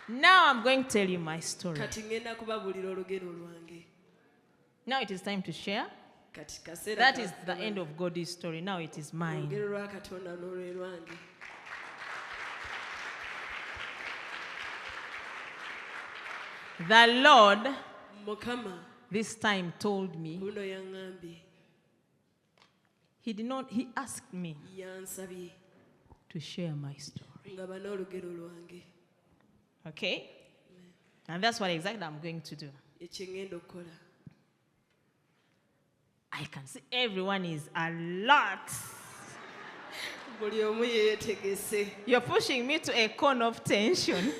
Now I'm going to tell you my story. Kati ngenda kubabuulira olugero lwange. Now it is time to share. Kati kaseera That is the end of God's story. Now it is mine. olugero lwa Katonda n'olwe lwange. The Lord Mukama this time told me, buno yaŋŋambye, he asked me yansabye to share my story. nga bana olugero lwange. Okay? And that's what exactly I'm going to do. Ekyo ngenda okukola. I can see everyone is alert. Buli omu yeetegese. You're pushing me to a corner of tension.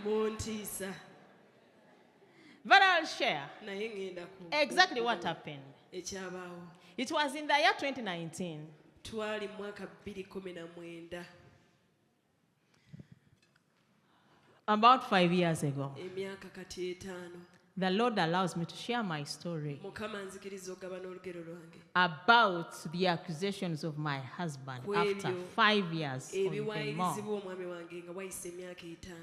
Muntiisa. But I'll share Naye ngenda ku exactly what happened. ekyabaawo. It was in the year 2019. Twali mu mwaka 2019. About 5 years ago. Emyaka kati 5. The Lord allows me to share my story Mukama nzikiriza okugaba n'olugero lwange. about the accusations of my husband after 5 years on the Ebiwaayirizi mall. bw'omwami wange nga wayise emyaka 5.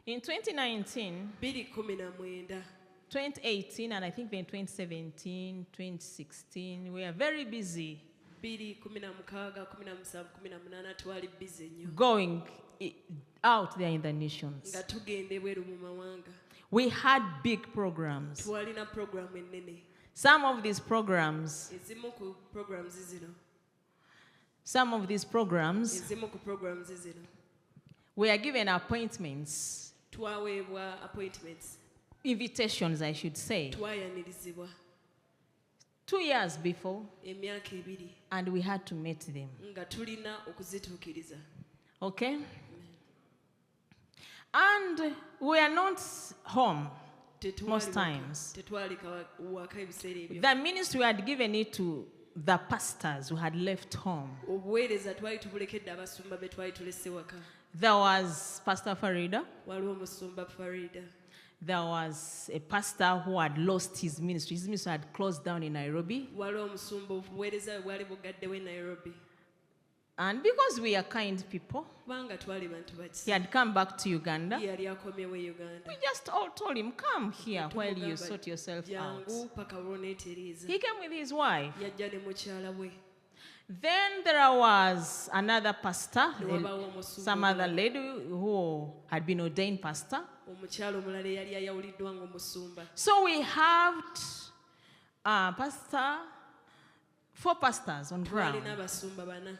In 2019, 2019, 2018, and I think then 2017, 2016, we are very busy 2016, 17, 18 twali busy nnyo. going out there in the nations. Nga tugenda ebweru mu mawanga. We had big programs. Twalina programu ennene. Some of these programs, Ezimu ku programs zino. Ezimu ku programs zino. we are given appointments, Twaweebwa appointments. invitations, I should say, Twayanirizibwa 2 years before, emyaka 2 and we had to meet them. nga tulina okuzituukiriza. Okay? And we are not home most times. Tetwali waka ebiseera ebyo. The ministry had given it to the pastors who had left home. Obuweereza twali tubulekedde abasumba be twali tulese waka. There was Pastor Farida. Waliwo omusumba Farida. There was a pastor who had lost his ministry. His ministry had closed down in Nairobi. Waliwo omusumba obuweereza bwe bwali bugaddewo e Nairobi. And because we are kind people, Kubanga twali bantu he bakisa. had come back to Uganda. Yali akomyewo e Uganda. We just all told him, come here while you sort yourself out. Jangu paka lw'oneetereeza. He came with his wife. Yajja ne mukyala we. Then there was another pastor, Ne wabaawo omusumba some other lady who had been ordained pastor. omukyala omulala eyali ayawuliddwa ng'omusumba. So we had 4 pastors on ground. Twalina abasumba 4.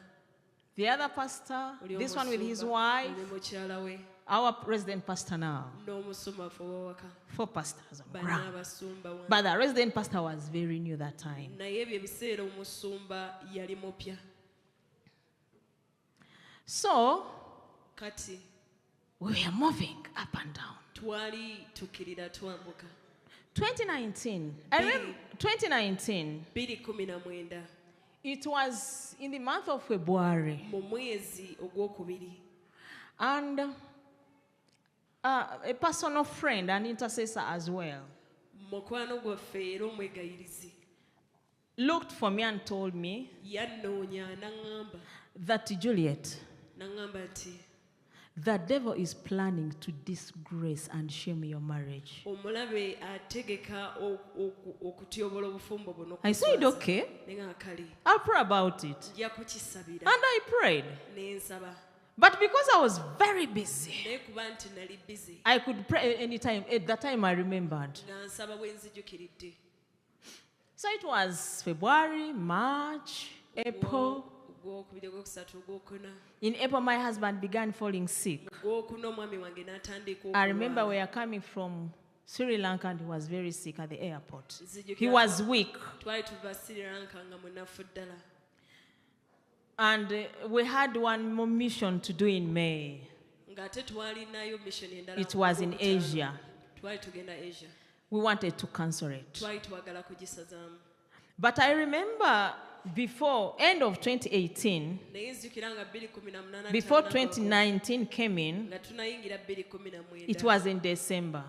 The other pastor, Oli this one with his omusumba, wife, oli mukyala we, our resident pastor now. n'omusumba ffe ow'awaka. 4 pastors on 4 ground. abasumba 1. But the resident pastor was very new that time. Naye ebyo ebiseera omusumba yali mupya. So Kati we were moving up and down. twali tukkirira twambuka. 2019, I remember 2019, 2019 it was in the month of February. mu mwezi ogwokubiri. And a personal friend, an intercessor as well, Mukwano gwaffe era omwegayirizi looked for me and told me yannoonya n'aŋŋamba that, Juliet, nti the devil is planning to disgrace and shame your marriage. omulabe ategeka okutyobola obufumbo buno. I said, okay, Ne nga kale I'll pray about it. nja kukisabira And I prayed. ne nsaba. But because I was very busy, Naye kuba nti nali busy I could pray anytime. At that time, I remembered. nga nsaba bwe nzijukiridde. So it was February, March, April. Ogwokubiri, ogwokusatu, ogwokuna. In April, my husband began falling sick. Ogwokuna omwami wange n'atandika I remember okulwala. we are coming from Sri Lanka and he was very sick at the airport. Nzijukira He was weak. twali tuva Sri Lanka nga munafu ddala. And we had one more mission to do in May. Ng'ate twalinayo mission endala. It was in Ogwokutaano. Asia. Twali tugenda Asia. We wanted to cancel it. Twali twagala kugisazaamu. But I remember before end of 2018, Naye nzijukira nga 2018 before tannagwako, 2019 came in, nga tunayingira 2019. it was in December.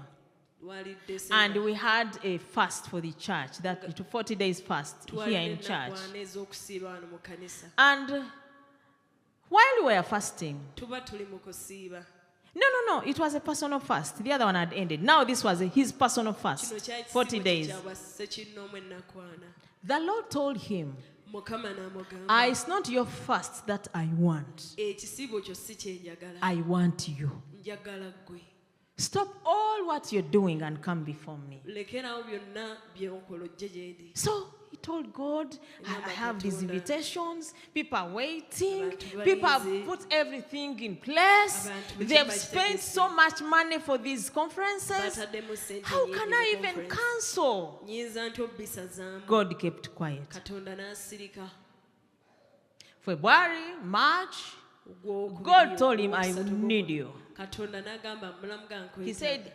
Wali And December. we had a fast for the church, that 40 days fast here in Twalina church. enaku 4 ez'okusiiba wano mu kanisa. And While we were fasting, tuba tuli mu kusiiba. no, it was a personal fast. The other one had ended. Now this was his personal fast, Kino kyali 40 kisiibo days. kyabwa ssekinnoomu ennakwana. The Lord told him, Mukama n'amugamba, it's not your fast that I want. ekisiibo kyo si kyenjagala, I want you. njagala ggwe. Stop all what you're doing and come before me. Lekerawo byonna by'okola ojje gye ndi. So he told God, I have these invitations. People are waiting. Abantu People have balinze. put everything in place. Abantu They've bwe spent kibakitegese. so much money for these conferences. Bataddemu ssente How nnyingi can mu I even conference. cancel? Nnyinza ntya obbisazaamu? God kept quiet. Katonda n'asirika. February, March, Gwokubiri, God told him, I ogwokusatu, need you. Katonda n'agamba mulamu ga He nkwetaaga. said,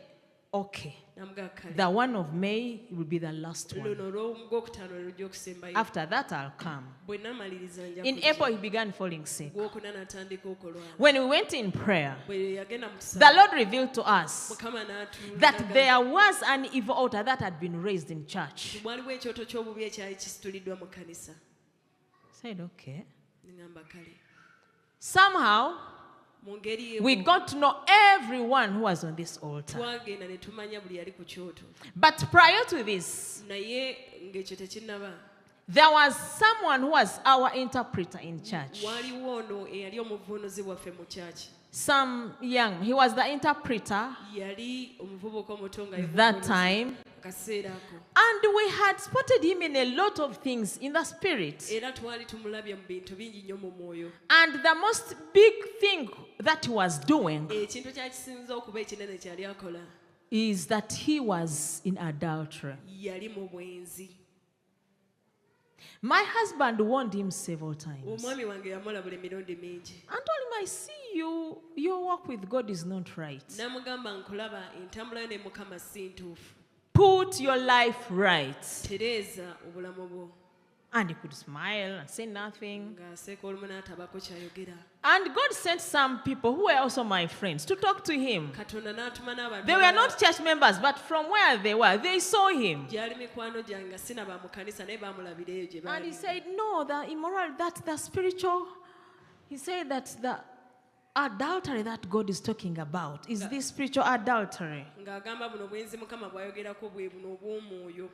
okay, Namuga kale. the one of May will be the last one. Luno olw'ogwokutaano lwe lujja okusembayo. After that, I'll come. Bwe namaliriza nja In kujja. April, he began falling sick. Gwokuna n'atandika okulwala. When we went in prayer, Bwe yagenda mu the kusaba, Lord revealed to us Mukama n'atulaga that there was an evil altar that had been raised in church. waliwo ekyoto ky'obubi ekyali kisituliddwa mu kkanisa. I said, okay. Ngamba kale. Somehow, Mu ngeri we y'emu, got to know everyone who was on this altar. twagenda ne tumanya buli yali ku kyoto. But prior to this, Naye ng'ekyo tekinnaba. there was someone who was our interpreter in church. Waliwo ono eyali omuvuunuzi waffe mu kyaki. He was the interpreter Yali omuvubuka omuto nga ye that muvuunuzi time. akaseera ako. And we had spotted him in a lot of things in the spirit. Era twali tumulabye mu bintu bingi nnyo mu mwoyo. And the most big thing that he was doing Ekintu kyakisinza okuba ekinene kyali akola. is that he was in adultery. Yali mu bwenzi. My husband warned him several times and Omwami wange yamulabula emirundi mingi. told him, I see you, your walk with God is not right. N'amugamba nkulaba entambula yo ne Mukama si ntuufu. Put your life right. Tereeza obulamu bwo. And he could smile and say nothing. Ng'aseeka olumu n'atabako kyayogera. And God sent some people who were also my friends to talk to him. Katonda n'atuma n'abantu They were not church members, but from where they were, they saw him. gyali mikwano gyange nga sinaba mu kanisa naye baamulabira eyo gye And he baali. said, no, the immoral, that's the spiritual. He said that the adultery that God is talking about is this spiritual adultery. Ng'agamba buno bwenzi Mukama bw'ayogerako bwe buno obw'omwoyo.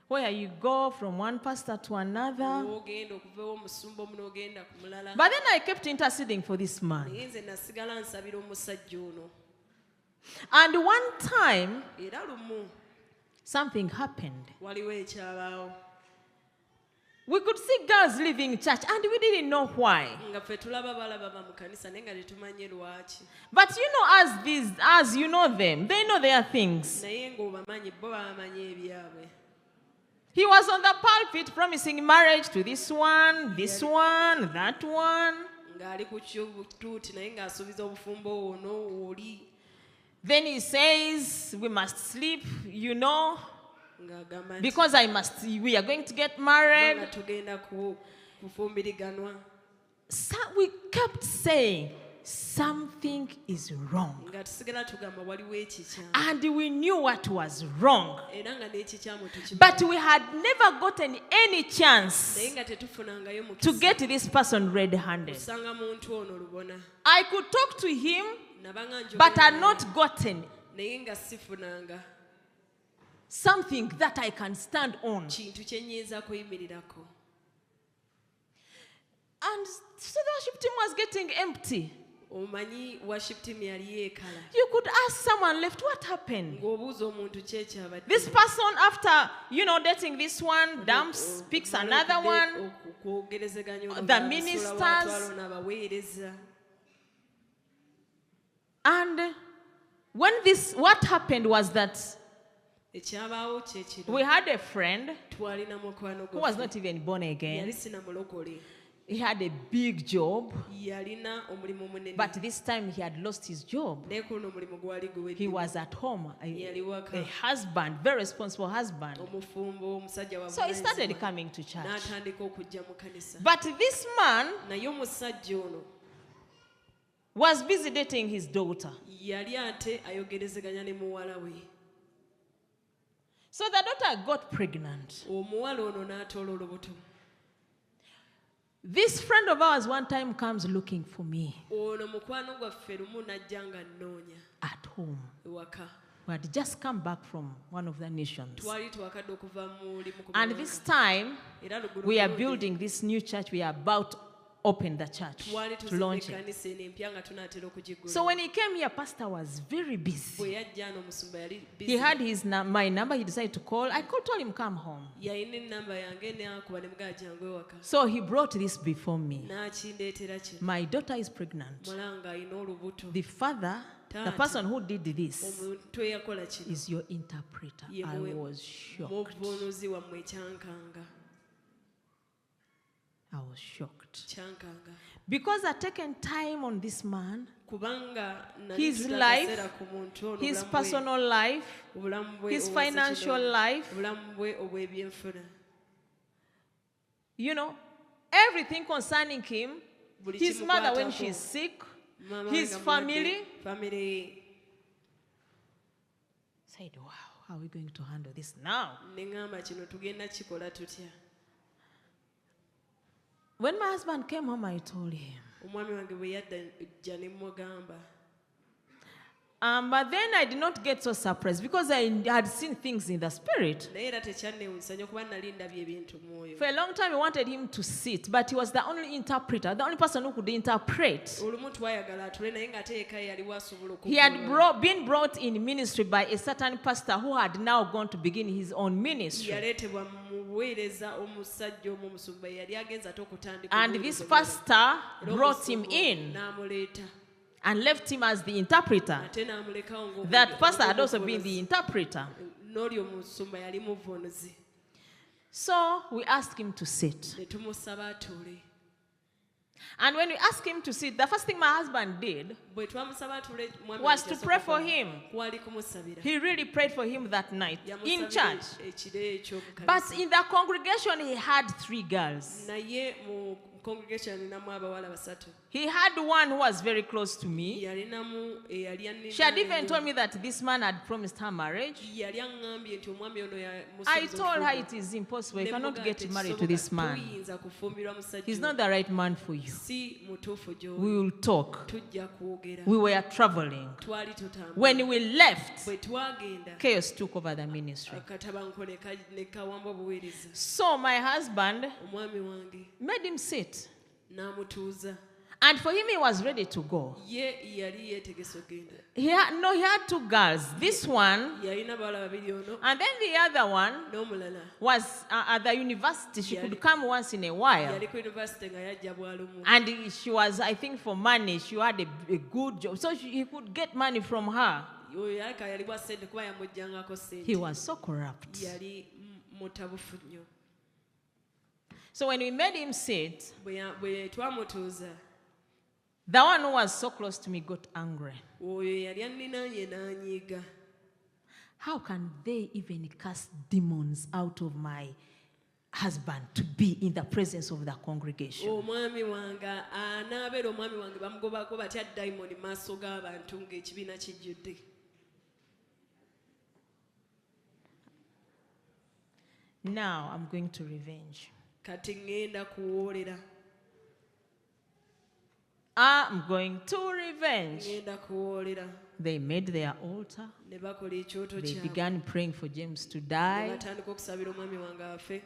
Where you go from one pastor to another. Ogenda okuva omusumba omu n'ogenda ku mulala. But then I kept interceding for this man. Naye nze nasigala nsabira omusajja ono. And one time, Era lumu something happened. waliwo ekyabaawo. We could see girls leaving church and we didn't know why. Nga ffe tulaba balaba ba mu kanisa naye nga tetumanye lwaki. But you know, as you know them, they know their things. Naye ng'obamanyi bo bamanyi ebyabwe. He was on the pulpit promising marriage to this one, that one. Ng'ali ku ky'obutuuti naye ng'asuubiza obufumbo ono oli. Then he says, we must sleep, Ng'agamba nti because we are going to get nga married. tugenda kufumbiriganwa. So we kept saying, something is wrong. Nga tusigala tugamba waliwo ekikyamu. And we knew what was wrong. Era nga n'ekikyamu tukimanyi. But we had never gotten any chance Naye nga tetufunangayo to mukisa get this person red-handed. kusanga muntu ono lubona. I could talk to him, Nabanga njogera but had naye, not gotten naye nga sifunanga something that I can stand on. kintu kye nnyinza kuyimirirako. And so the worship team was getting empty. Omanyi worship team yali yeekala. You could ask someone left, what happened? Ng'obuuza omuntu kyekyabadde. This person, after, dating this one, dumps, picks another one. Okwogerezeganya The ministers. n'abaweereza. And what happened was that Ekyabaawo kye kino. we had a friend Twalina mukwano who was gwaffe. not even born again. Yali sinamulokole. He had a big job, Yalina omulimu munene. but this time he had lost his job. Naye ku luno omulimu gwali guwedde. He was at home, Yali waka. a husband, very responsible husband. Omufumbo omusajja wa So he started buvunaanyizibwa. coming to church. N'atandika okujja mu kanisa. But this man Naye omusajja ono was busy dating his daughter. yali ate ayogerezeganya ne muwala we. So the daughter got pregnant. Omuwala ono n'atoola olubuto. This friend of ours one time comes looking for me ono mukwano gwaffe lumu n'ajja nga nnoonya at home. ewaka We had just come back from one of the nations. twali twakadde okuva mu limu ku And mawanga. this time, Era lugulo we are lundi building this new church. We are about to open the church, twali to tuzimba launch it. ekkanisa eno empya nga tunaatera okugigula So when he came here, Pastor was very busy. bwe yajja ano omusumba yali He busy. had my number. He decided to call. I told him, come home. yalina enamba yange neakuba ne mugaa jangu ewaka So he brought this before me. n'akindeetera kino My daughter is pregnant. mulanga alina olubuto The father, the Tata. person who did this, omuntu eyakola kino is your interpreter. Ye I mwe- was shocked. muvunuzi wammwe kyankanga I was shocked. kyankanga Because I'd taken time on this man, kubanga His nali life, tutakaseera ku muntu ono his obulamu bwe- personal life, obulamu bwe his obwa financial sekino, life, obulamu bwe obw'ebyenfuna you know, everything concerning him, Buli his mother when kimukwatako. she's sick, Mama his nga family. mulwadde, family Said, wow, how are we going to handle this now? ne ŋŋamba kino tugenda kikola tutya When my husband came home, I told him. omwami wange bwe yajja ne mugamba But then I did not get so surprised because I had seen things in the spirit. naye era tekyannewuunyisa nnyo kuba nali ndabye ebintu mu mwoyo For a long time, we wanted him to sit, but he was the only interpreter, the only person who could interpret. olumu twayagala atule naye nga teeka yaliwo asobola He had okubuulira. been brought in ministry by a certain pastor who had now gone to begin his own ministry. yaleetebwa mu buweereza omusajja omu omusumba yali agenza ate okutandika And obuweereza this obulala. pastor Era brought him omusumba in n'amuleeta and left him as the interpreter. ate n'amulekawo ng'omu- That pastor had also been ng'omuvunuzi. the interpreter. n'oli omusumba yali muvunuzi So we asked him to sit. ne tumusaba atuule And when we asked him to sit, the first thing my husband did, bwe twamusaba atuule mwami was wange to kyasooka pray for okukola, him. kwali kumusabira He really prayed for him that night in Yamusabira church. ekiro ekyo mu But kanisa. in the congregation, he had 3 girls. naye mu congregation alinamu abawala basatu He had one who was very close to me. yalinamu eyali annina She had even told me that this man had promised her marriage. yali aŋŋambye nti omwami ono I told her it is impossible. You cannot get married to this man. tuyinza kufumbirwa musajja He's oyo. not the right man for you. si mutuufu gy'oli We will talk. tujja kwogera We were traveling. twali tutambula When we left, bwe twagenda chaos took over the ministry. akatabanko ne kawamba obuweereza So my husband omwami wange made him sit. n'amutuuza And for him, he was ready to go. ye yali yeetegesa okgenda He had 2 girls. This one, yalina bawala babiri ono and then the other one n'omulala was at the university. She Yali- could come once in a while. yali ku yunivasite nga yajja bwalumu And she was, I think, for money. She had a good job. So he could get money from her. oyo yalika yali bwa ssente kuba yamujjangako He ssente was so corrupt. yali mutabufu nnyo So when we made him sit, bwe twamutuuza the one who was so close to me got angry. oyo yali anninaanye n'anyiiga How can they even cast demons out of my husband to be in the presence of the congregation? omwami wange anaabeera omwami wange bamugobako batya dayimoni mu maaso g'abantu ng'ekibiina kijjudde Now I'm going to revenge. kati ŋŋenda kuwoolera I'm going to revenge. ŋŋenda kuwoolera They made their altar. ne bakola ekyoto They kyabwe began praying for James to ne die. batandika okusabira omwami wange afe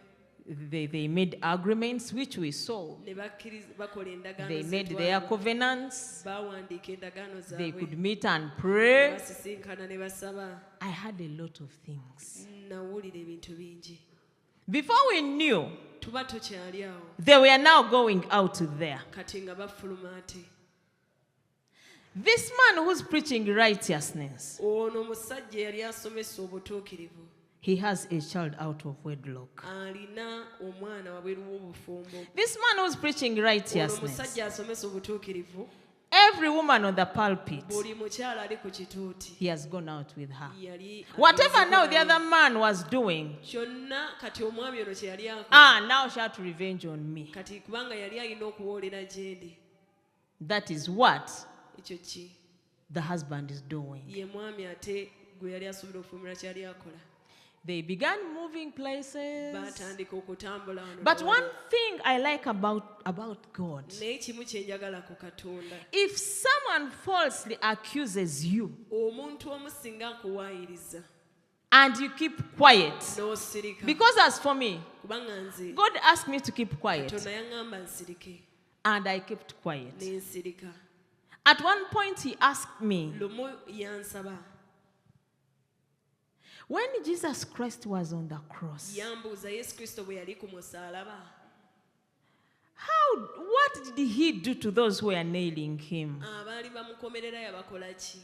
They made agreements, which we saw. ne bakola endagaano They ze made their twalaba. covenants. baawandiika endagaano They zaabwe could meet and pray. basisinkana ne basaba I had a lot of things. nawulira ebintu bingi Before we knew, tuba tokyali awo they were now going out there. kati nga bafuluma ate This man who's preaching righteousness, ono omusajja yali asomesa obutuukirivu he has a child out of wedlock. alina omwana wabweru w'obufumbo This man who's preaching ono righteousness, omusajja asomesa obutuukirivu every woman on the pulpit, buli mukyala ali ku kituuti he has gone out with her. yali Whatever now the other man was doing, kyonna kati omwami ono kye yali akola now she had to revenge on me. kati kubanga yali alina okuwoolera gyendi That is what ekyo ki the husband is doing. ye mwami ate gwe yali asuubira okufuumira kyali akola They began moving places. baatandika okutambula wano But ne one wali. thing I like about God, naye kimu kye njagala ku Katonda, if someone falsely accuses you omuntu omu singa akuwaayiriza and you keep quiet, n'osirika, because as for me, kubanga nze God asked me to keep quiet, Katonda yaŋŋamba nsirike and I kept quiet. ne nsirika. At one point, He asked me, Lumu yansaba, when Jesus Christ was on the cross, yambuuza Yesu Kristo bwe yali ku musaalaba, what did He do to those who were nailing Him? abaali bamukomerera yabakola ki?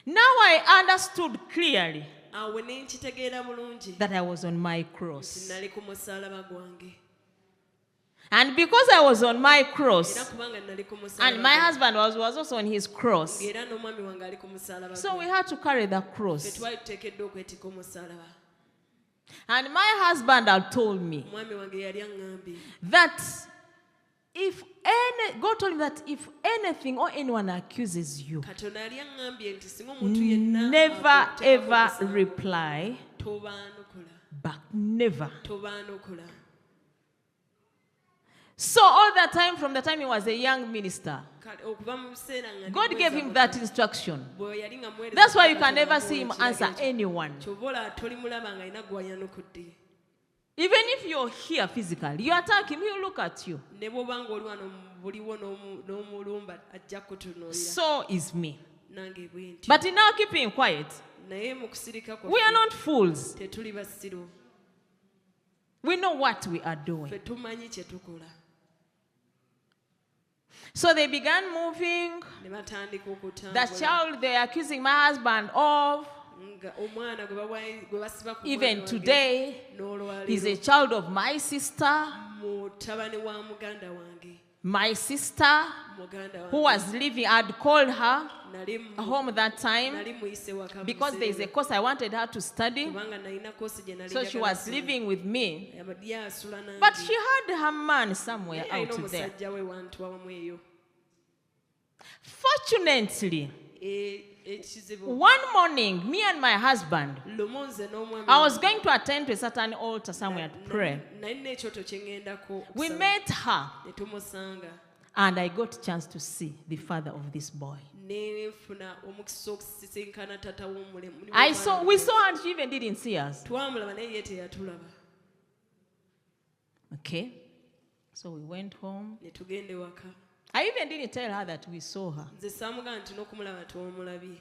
Now I understood clearly Awo ne nkitegeera bulungi that I was on my nti cross. nali ku musaalaba gwange. And because I was on my Era cross, kubanga nali ku and my musaalaba husband was also on his cross, ng'era n'omwami wange ali ku musaalaba so we gwe, had to carry the ffe cross. twali tuteekeddwa okwetika omusaalaba. And my husband had told me Omwami wange yali aŋŋambye that God told him that if anything or anyone accuses you, Katonda yali aŋŋambye nti singa omuntu yenna never akuteekako ever omusango, reply tobaanukula, back. Never. tobaanukula. So all that time, from the time he was a young minister, Kale okuva mu biseera nga ndi God mwezi gave him muto, that instruction. bwe yali nga muweereza That's why you Katonda can never amuwa see him ekiragiro answer ekyo. anyone. Ky'oba olaba tolimulaba ng'alina gw'ayanukudde. Even if you're here physically, you attack him, he'll look at you. Ne bw'oba ng'oli wano buliwo n'omulumba ajja kutunuulira. So is me. Nange bwe nti. But in now keeping quiet, Naye mu kusirika we are kwaffe not fools. tetuli basiru. We know what we are doing. Ffe tumanyi kye tukola. So they began moving. Ne batandika The okutambula. child they are accusing my husband of, Nga omwana gwe basiba ku even mwana wange, today, he's a n'olwaleero child of my sister, mutabani wa muganda wange. my sister, Muganda who wange. was living. I'd called her Nali home that time muyise waka because mu there is a kiseera, course I wanted her to study. kubanga nalina koosi gye nali So she njagala was asome. living with me. Yali asula nange. But she had her man somewhere Naye alina out there. omusajja we wantu wamu eyo. Fortunately, Ekizibu one morning, me and my husband, lumu nze n'omwami I was going to attend to a certain altar somewhere to pray. nalina ekyoto kye ŋŋendako We okusaba. met her, Ne tumusanga and I got a chance to see the father of this boy. ne nfuna omukisa okusisinkana tata w'omulemu. We saw her, and she even didn't see us. Twamulaba naye ye teyatulaba. Okay? So we went home. Ne tugenda ewaka. I even didn't tell her that we saw her. Nze saamugamba nti n'okumulaba twomulabye.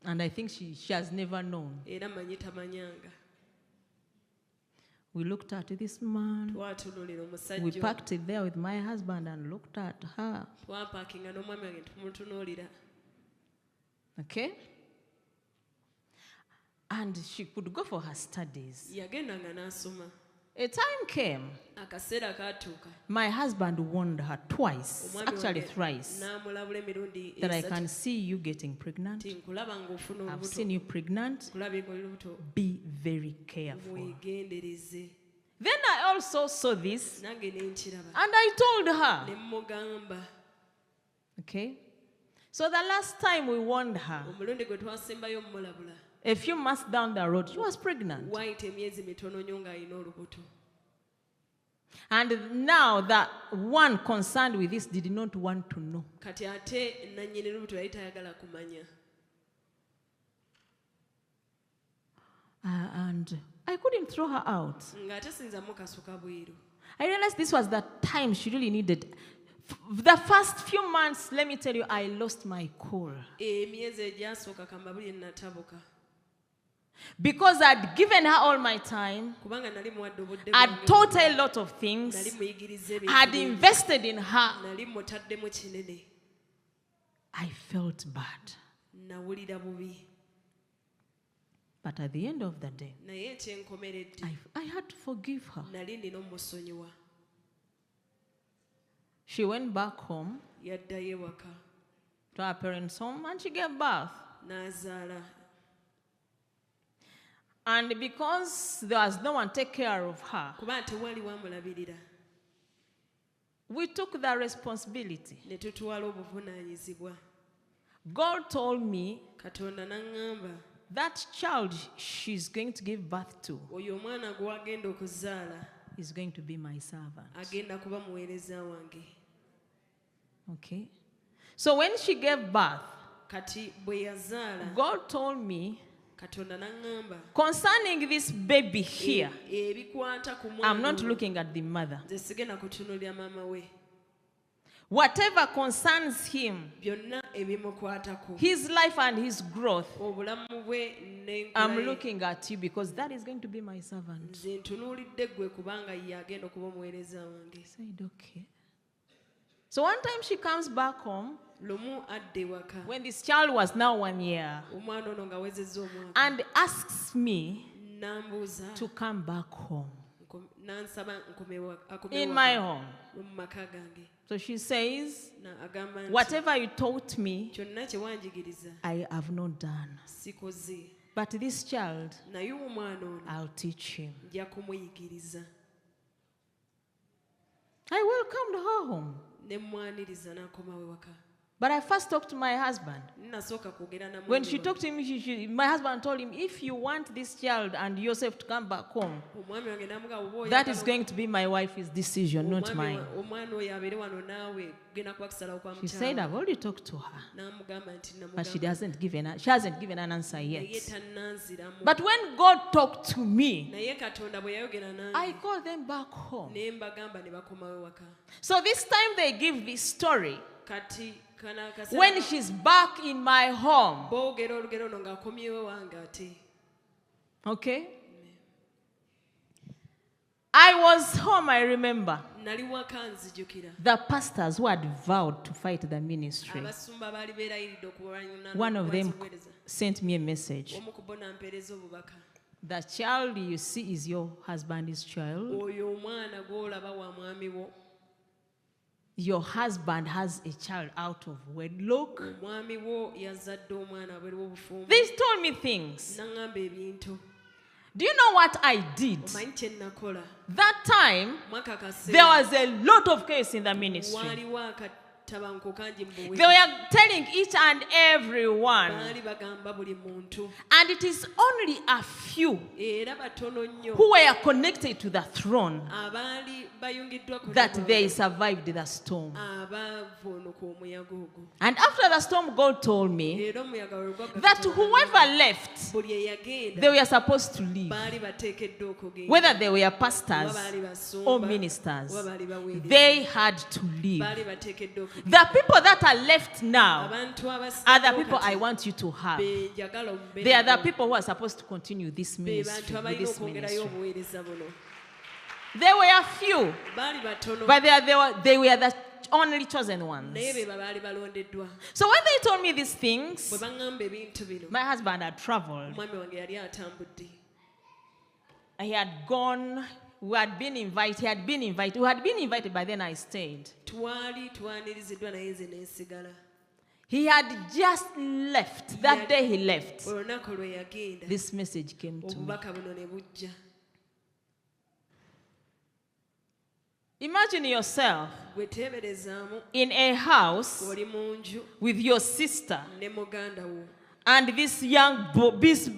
And I think she has never known. Era manyi tamanyanga. We looked at this man. Twatunuulira We omusajja. parked it there with my husband and looked at her. Twapaakinga n'omwami wange tumutunuulira. Okay? And she could go for her studies. Yagendanga n'asoma. A time came, Akaseera kaatuuka. my husband warned her twice, Omwami actually wange thrice, n'amulabula emirundi that I esatu can see you getting pregnant. nti nkulaba ng'ofuna I've olubuto. seen you pregnant. Nkulabye ng'olubuto. Be very careful. Mwegendereze. Then I also saw this Nange ne nkiraba. and I told her. Ne mmugamba. Okay? So the last time we warned her, Omulundi gwe twasembayo mmulabula. a few months down the road, she was pregnant. Wayita emyezi mitono nnyo ng'alina olubuto. And now that one concerned with this did not want to know. Kati ate nannyini lubuto yali tayagala kumanya. And I couldn't throw her out. Ng'ate sinzamu kasuka bweru. I realized this was the time she really needed. The first few months, let me tell you, I lost my cool. Emyezi egyasooka kambabuli natabuka. Because I'd given her all my time, Kubanga nali muwadde obudde I'd bwange taught her a lot of nali things, muyigiriza ebintu I'd bingi. invested in her. Nali mutaddemu kinene. I felt bad. Nawulira bubi. But at the end of the day, Naye ekyenkomeredde I had to forgive her. nali nina omusonyiwa. She went back home Yaddayo ewaka. to her parents' home and she gave birth. N'azaala. And because there was no one to take care of her, Kuba tewaliwo amulabirira. we took the responsibility. Ne tutwala obuvunaanyizibwa. God told me Katonda n'aŋŋamba that child she's going to give birth to oyo omwana gw'agenda okuzaala is going to be my servant. agenda kuba muweereza wange. Okay? So when she gave birth, Kati bwe yazaala God told me Katonda n'aŋŋamba concerning this baby here, ebikwata ku I'm not mwana looking at the mother. nze sigenda kutunuulira maama we. Whatever concerns him, Byonna ebimukwatako his life and his growth, obulamu bwe n'enkula I'm ye. looking at you because that is going to be my servant. Nze ntunuulidde ggwe kubanga ye agenda okuba omuweereza wange. I said, okay. So one time she comes back home Lumu adda ewaka when this child was now 1 year omwana ono ng'awezezza omwaka and asks me n'ambuuza to come back home n'ansaba in my home. mu maka gange. So she says, Agamba nti whatever you taught me, kyonna kye wanjigiriza I have not done. sikoze, But this child, naye omwana ono I'll teach him. nja kumuyigiriza. I welcomed her home. Ne mmwaniriza n'akomawo ewaka. But I first talked to my husband. Nasooka kwogera na When mwami she wange. talked to him, my husband told him, if you want this child and Joseph to come back home, Omwami wange n'amugamba oba that oyagala is going to be my wife's decision, not omwami mine. omwana oyo abeere wano naawe genda kuba kusalawo kwa She said, mukyala. I've already talked to her, N'amugamba nti but she namugamba hasn't given an answer naye yet. tannanziramu. But when God talked to me, Naye Katonda bwe yayogera I nange called them back home. ne mbagamba ne bakomawo ewaka. So this time they give this story. Kati kana When she's back in my home, boogera olugero ono ng'akomyewo wange ate. okay? I was home, I remember. Nali waka nzijukira. The pastors who had vowed to fight the ministry, Abasumba baali beerayiridde okuwalana one of them n'okuweereza. sent me a message. Omu ku bo n'ampeereza obubaka. The child you see is your husband's child. Oyo omwana gw'olaba wa mwami wo. Your husband has a child out of wedlock. Omwami wo yazadde omwana abweri w'obufumbo. They told me things. N'aŋŋamba ebintu. Do you know what I did? Omanyi kye nakola? That time, Mwaka kaseera there was a lot of chaos in the ministry. waaliwo akatabanko kangi mu They buwe. were telling each and everyone. Baali bagamba buli muntu. And it is only a few Era batono nnyo who were connected to the throne abaali bayungiddwa ku that Lord, they survived the storm. abaavvuunuka omuyaga ogwo. And after the storm, God told me Era omuyaga bwe gwagwa that Katonda whoever left, buli eyagenda they were supposed to leave. baali bateekeddwa okugenda. Whether they were Oba pastors baali basumba, or ministers, oba baali baweereza. they had to leave. Baali bateekeddwa okugenda. The people that are left now Abantu are the abasingawo people I kati want you to have. be njagala omubeere They are the nabo. people who are supposed to continue this Be ministry. bantu With abalina this okwongerayo ministry. obuweereza buno. There were a few, Baali batono but they were the only chosen ones. naye be baali balondeddwa. So when they told me these Bwe things, baŋŋamba ebintu bino my husband had traveled. omwami wange yali atambudde. He had gone. We had been invited. We had been invited, but then I stayed. Twali twaniriziddwa naye nze ne nsigala. He had just left. That day he left. Olunaku lwe yagenda This message came to me. obubaka buno ne bujja. Imagine yourself Weteeberezaamu in a house ng'oli mu nju with your sister ne muganda wo and this this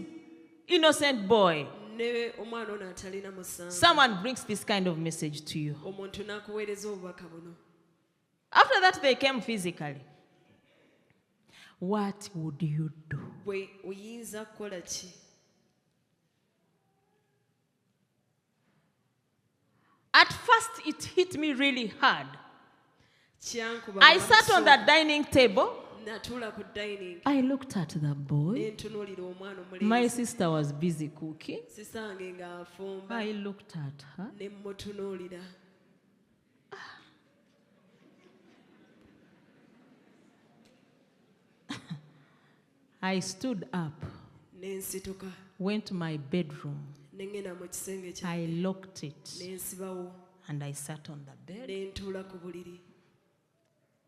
innocent boy. ne omwana ono atalina musango. Someone brings this kind of message to you. Omuntu n'akuweereza obubaka buno. After that, they came physically. What would you do? Bwe oyinza kukola ki? At first, it hit me really hard. Kyankuba I sat on the dining table. natuula ku dining I looked at the ne boy. ntunuulira omwana My omulenzi. sister was busy cooking. Sisa wange ng'afumba I looked at her. ne mmutunuulira. I stood up, Ne nsituka went to my bedroom. ne ngenda mu kisenge kyange I locked it ne nsibawo and I sat on the bed ne ntuula ku buliri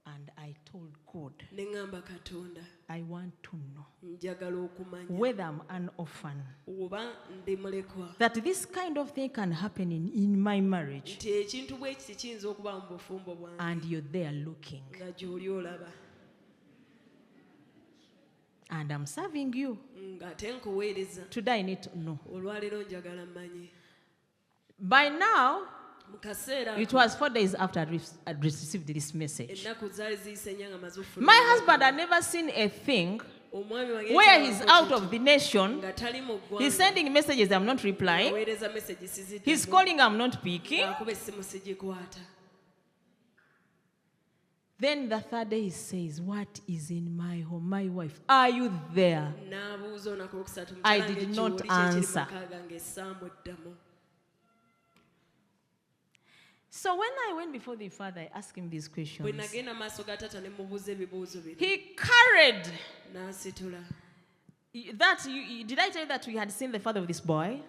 and I told God, ne ŋŋamba Katonda I want to know njagala okumanya whether I'm an orphan, oba ndi mulekwa that this kind of thing can happen in my marriage, nti ekintu bwe kiti kiyinza okuba mu bufumbo bwange and you're there looking. nga gy'oli olaba. and I'm serving you. ng'ate nkuweereza. Today I need to know. Olwaleero njagala mmanye. By now, Mu kaseera it was 4 days after I'd received this message. ennaku zaali ziyise nya nga maze okufuna My husband had never seen a thing omwami wange where he's out of the nation. nga tali mu ggwanga. He's sending messages, I'm not replying. Aweereza message siziddamu. He's calling, I'm not picking. Ng'akuba essimu sigikwata. Then the third day he says, what is in my home? My wife, are you there? N'abuuza olunaku olwokusatu, I mukyala did wange not gy'oli kyekiri mu answer. maka gange saamuddamu. So when I went before the father, I asked him these Bwe questions. nagenda maaso ga taata ne mubuuza ebibuuzo bino. He carried N'asitula. that. Did I tell you that we had seen the father of this boy?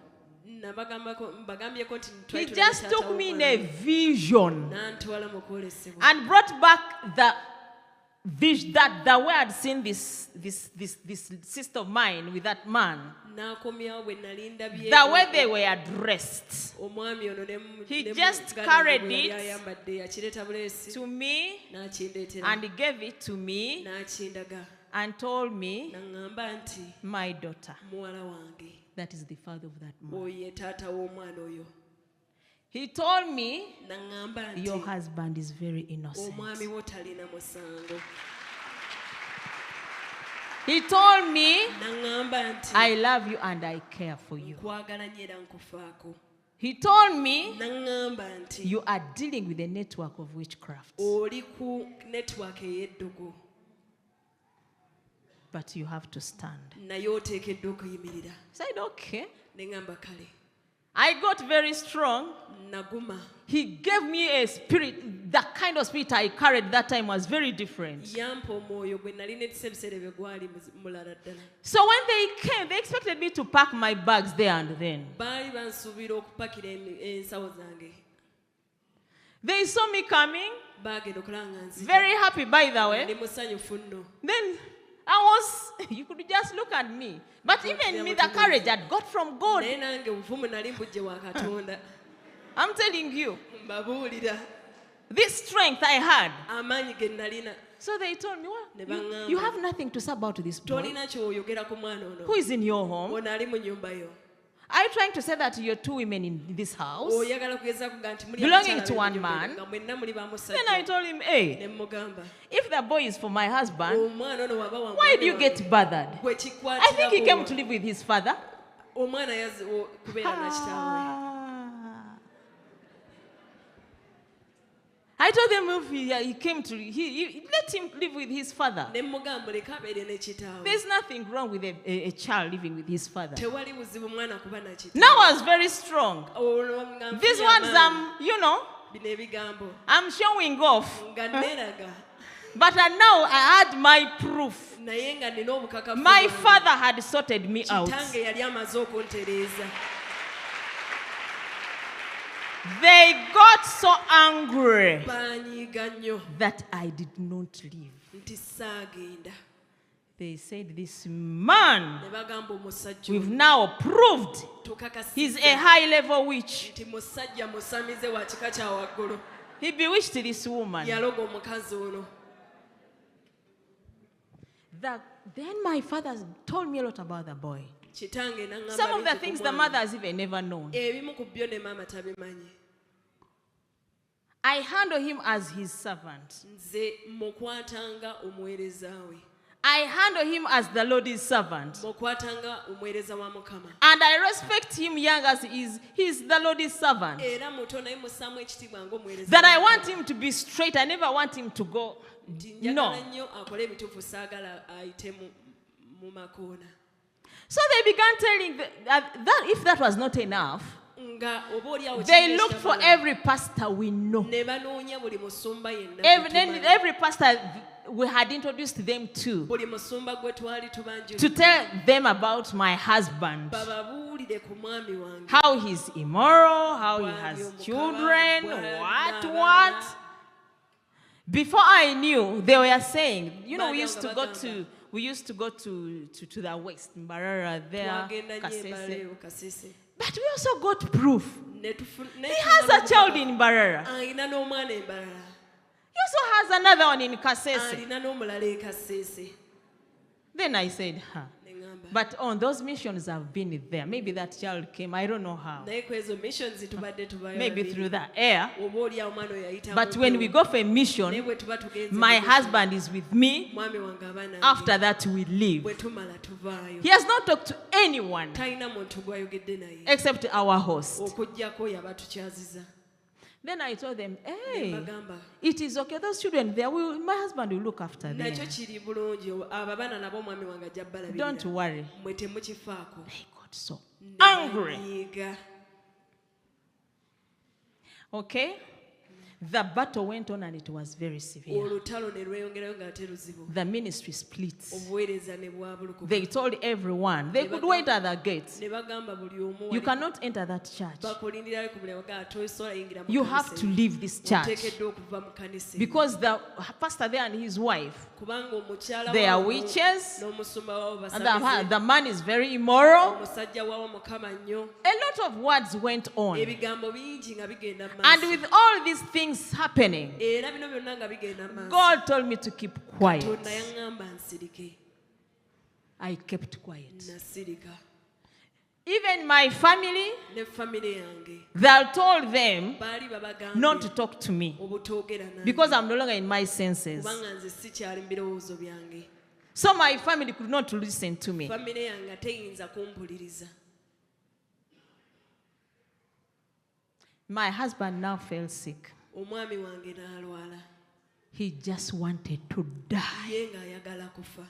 Mbagambyeko nti He twali just tulabye took taata me in a w'omwana. vision N'antwala mu kwolesebwa. and brought back the vision that the way I'd seen this sister of mine with that man, N'akomyawo bwe nali ndabye the way they were dressed, omwami ono ne mu- He ne mu just ganda carried bwe yali it ayambadde yakireeta buleesi to me n'akindeetera and he gave it to me n'akindaga and told me, n'aŋŋamba nti my daughter, muwala wange that is the father of that man. oyo ye taata w'omwana oyo. He told me, N'aŋŋamba nti your husband is very innocent. omwami wo talina musango. He told me, N'aŋŋamba nti I love you and I care for you. nkwagala nnyo era nkufaako. He told me, N'aŋŋamba nti you are dealing with a network of witchcraft, oli ku netiwaaka ey'eddogo but you have to stand. naye oteekeddwa okuyimirira. I said, okay. Ne ŋŋamba kale I got very strong. naguma. He gave me a spirit, the kind of spirit I carried that time was very different. Yampa omwoyo gwe nali netisa ebiseera bye gwali mulala ddala. So when they came, they expected me to pack my bags there and then. Baali bansuubira okupakira ensawo zange. They saw me coming, Baagenda okulaba nga nzija. very happy by the Ndi way. musanyufu nno. Then I was, you could just look at me. But even me, the courage I'd got from God. Naye nange obuvumu nali mbujje wa Katonda. I'm telling you, Mbabuulira this strength I had. amaanyi ge nalina. So they told me, well, Ne baŋŋamba. you have nothing to say about this boy. Tolina ky'oyogera ku mwana ono. Who is in your home? Ono ali mu nnyumba yo. Are you trying to say that you're two women in this house? Oyagala kugeza kuga nti muli Belonging abakyala to one b'ennyumba man. eno, nga mwenna muli ba Then I musajja. told him, hey, Ne mmugamba if the boy is for my husband, omwana ono waba wa why do you mwami get wange, bothered? gwe I think he came kikwatira to live with his father. omwana kubeera na kitaawe. I told him if he came to, he let him live with his father. Ne mmugamba leka abeere ne kitaawe. There's nothing wrong with a child living with his father. Tewali buzibu mwana kuba na kitaawe. Now I was very strong. Olwo nga These nfunye ones, amaanyi. Bino ebigambo I'm showing off. nga neeraga But now I had my proof. naye nga nina obukakafu My bwange. father had sorted me out. Kitange yali amaze okuntereeza. They got so angry Baanyiiga nnyo that I did not leave. nti saagenda. They said, this man, Ne bagamba omusajja we've oyo now proved he's a tukakasiza high-level witch. nti musajja musamize wa kika kya waggulu. He bewitched this woman. Yaloga omukazi ono. Then my father told me a lot about the boy. Kitange n'aŋŋamba Some of the bingi ku things the mwana. mother has even never known. Ebimu ku byo ne maama tabimanyi. I handle him as his servant. Nze mukwatanga omuweereza we. I handle him as the Lord's servant. Mukwatanga omuweereza wa Mukama. And I respect him young as he's the Lord's servant. Era muto naye mussaamu ekitiibwa ng'omuweereza That I wa want Mukama. him to be straight. I never want him to go. Nti No. njagala nnyo akole ebituufu saagala ayite mu makoona. So they began telling that if that was not enough, Nga oba oliawo they looked for every pastor we know. ne banoonya buli musumba yenna gwe tumanyi. Every pastor we had introduced them to Buli musumba gwe twali tubanjulira. to tell them about my husband. Bababuulire ku mwami wange. How he's immoral, how he Bw'ali has omukaba, children, bw'ali what. n'abaana. Before I knew, they were saying, we Bagamba, used to go bagamba. to the west, Mbarara there, Twagenda nnyo Kasese. Embaleewo, Kasese. But we also got proof. Ne tufu- ne He has tufuna a child n'obukakafu. in Mbarara. Alina n'omwana embalala. He also has another one in Kasese. Alina n'omulala e Kasese. Then I said, ne ŋŋamba but on those missions I've been there. Maybe that child came. I don't know how. naye ku ezo missions tubadde tubayo Maybe babiri. through the air. oba oliawo omwana oyo yayita But mu when ggulu. we go for a naye mission, bwe tuba tugenze my mu mission, husband is with me. mwami wange aba nange. After that, we leave. bwe tumala tuvaayo He has not talked to anyone talina muntu gwayogedde naye except our host. okuggyako yaba tukyaziza. Then I told them, Ne hey, mbagamba it is okay. Those children, my husband will look after them. nakyo kiri bulungi abo abaana nabo omwami wange ajja Don't balabirira worry. mwe temukifaako. They got so Ne angry. banyiiga. Okay? The battle went on and it was very severe. olutalo ne lweyongerayo ng'ate luzibu. The ministry split. obuweereza ne bwabulukuka. They told everyone they could wait at the gate. ne bagamba buli omu You wali- cannot enter that church. bakulindirayo ku mulyango ga tosobola yingira mu You kanisa have to eyo. leave this church. oteekeddwa okuva mu kanisa eyo. Because the pastor there and his wife, kubanga omukyala they are waabo witches, n'omusumba waabo and basamize. the man is very immoral. omusajja waabo mukama nnyo. A lot of words went on. ebigambo bingi nga bigenda mu And maaso. with all these things happening, era bino byonna nga bigenda mu maaso. God told me to keep quiet. katonda yaŋŋamba nsirike. I kept quiet. nasirika. Even my family, ne famire yange they told them baali babagambye not to talk to me obutoogera nange. because I'm no longer in my senses. kubanga nze sikyali mu birowoozo byange. So my family could not listen to me. famire yange teyinza kumpuliriza. My husband now fell sick. omwami wange n'alwala. He just wanted to die. ye ng'ayagala kufa.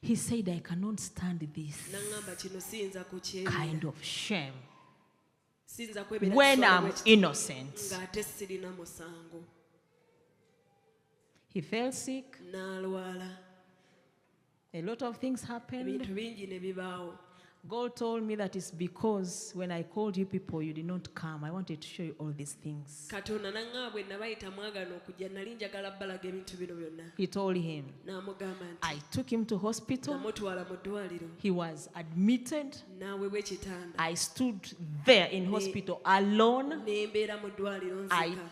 He said, I cannot stand this n'aŋŋamba kino siyinza kukyerera. kind of shame siyinza kwebeera when kisolo I'm bwe kiti innocent. ng'ate sirina musango. He fell sick. n'alwala. A lot of things happened. ebintu bingi ne bibaawo. God told me that it's because when I called you people, you did not come. I wanted to show you all these things. katonda n'aŋŋamba bwe nabayita mwagana okujja nali njagala balaga ebintu bino byonna. He told him. n'amugamba nti I took him to hospital. namutwala mu ddwaliro. He was admitted. n'aweebwa ekitanda. I stood there in hospital alone. ne mbeera mu ddwaliro I nzika.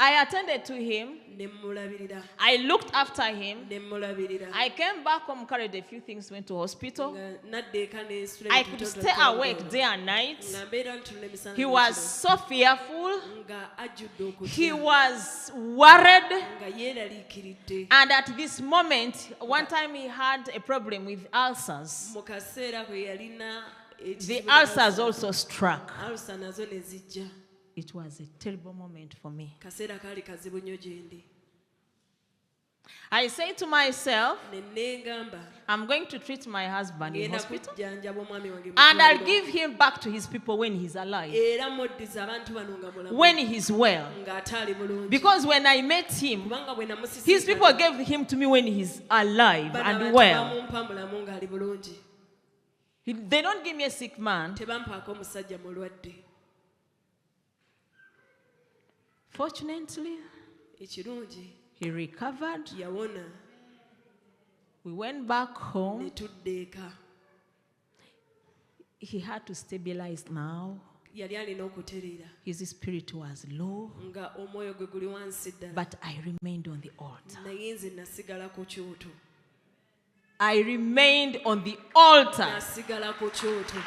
I attended to him. ne mulabirira. I looked after him. ne mulabirira. I came back home, carried a few things, went to hospital. nga nadda eka n'ensula I ebintu could bitono stay twala awake ddwaliro. day and night. nga mbeera ntula emisana He was n'ekiro. so fearful. nga ajjudde He okutya. was worried. nga yeeraliikiridde. And at this moment, one time he had a problem with ulcers. mu kaseera kwe yalina The ulcers also struck. alusa nazo ne zijja. It was a terrible moment for me. kaseera kaali kazibu nnyo gye ndi. I say to myself, ne neegamba I'm going to treat my husband in ngenda hospital kujjanjaba omwami wange mu and I'll ddwaliro. give him back to his people when he's alive, era moddiza abantu bano nga mulamu. when he's well. ng'ate ali bulungi. Because when I met him, kubanga bwe his people namusisinkana, gave him to me when he's alive bano and abantu well. bamumpa mulamu ng'ali bulungi. They don't give me a sick man. tebampaako omusajja mulwadde. Fortunately, ekirungi he recovered. yawona. We went back ne home. tudda eka. He had to stabilize now. yali alina okutereera His spirit was low, nga omwoyo gwe guli wansi ddala. but I remained on the altar. naye nze nasigala ku kyoto. I remained on the altar. nasigala ku kyoto.